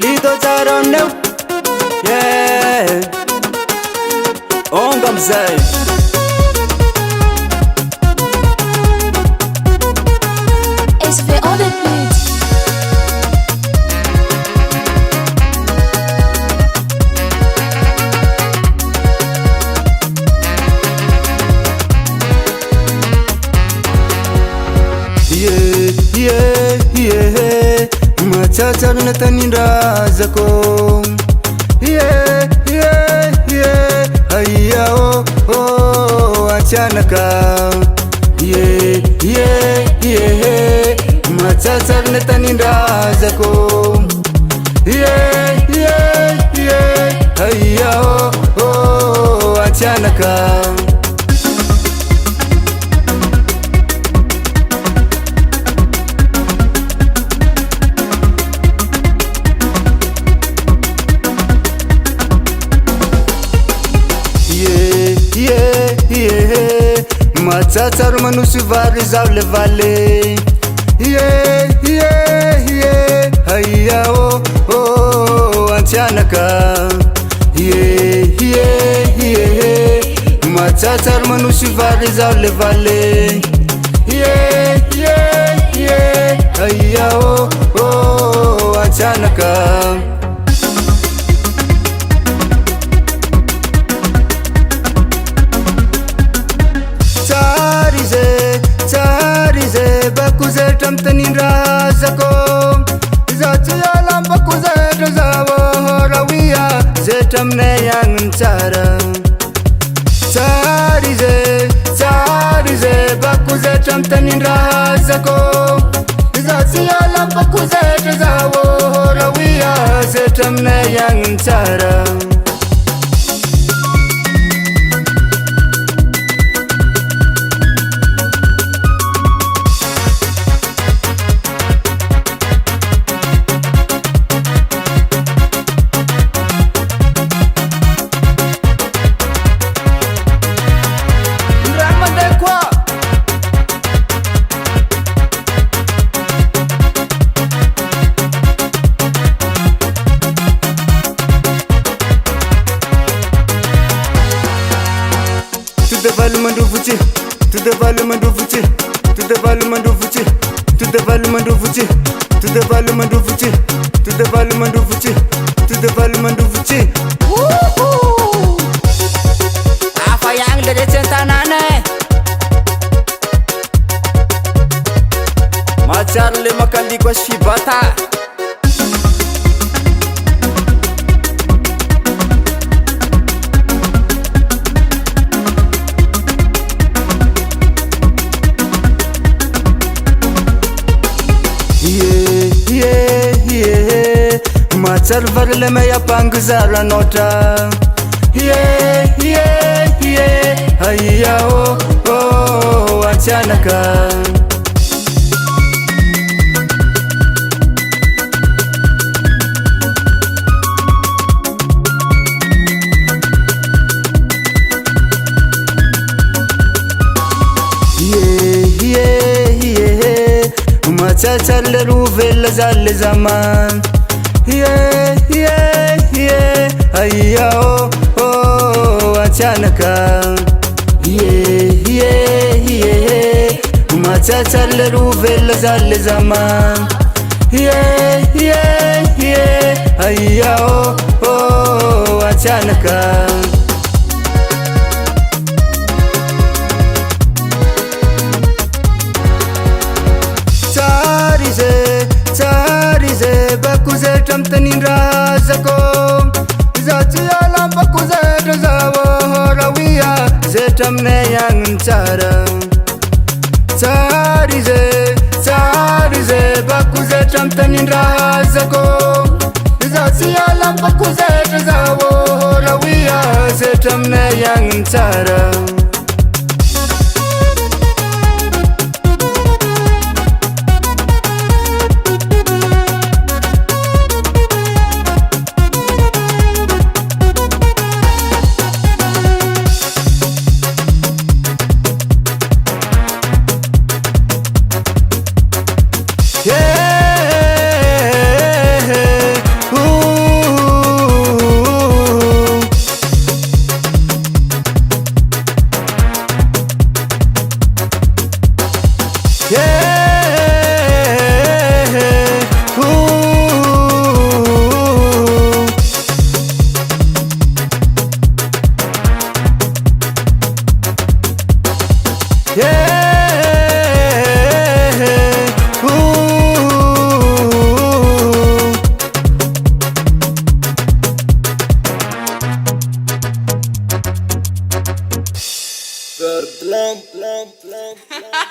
Lido Jaroneu, yeah, Ongam Zay. SV on the beat. Yeah, machachar na taninda zako. Yeah, haya achana ka. Yeah, machachar na taninda zako. Yeah, haya achana ka. Machatar manusi vari zavle vale. Yeah, haya achana ka. Yeah, machatar manusi vari zavle vale. Yeah, haya achana ka. Bakuze tamtanin razako zati alam bakuze zawo rawiya zetamne yang chara charize bakuze tamtanin razako zati alam bakuze zawo rawiya zetamne yang chara. Development of Fuji, to development of Fuji, to development of Fuji, to development of Fuji, to development of Fuji, to development of Fuji, to development of Fuji. Apa yang dari cinta nane? Macar lima kali gua shibata. Machar varle me ya pangzara nota. Yeah, haya achana ka. Yeah, machachar le ruvel zal zaman. Yeah, haya achana ka. Yeah, machachar le ruvel zal zaman. Yeah, haya achana ka. Charize bakuze tamtanin razako zati alam bakuze zawo rawiya zetamne yang chara. Charize bakuze tamtanin razako zati alam bakuze zawo rawiya zetamne yang chara. Blam, blam, blam, blam.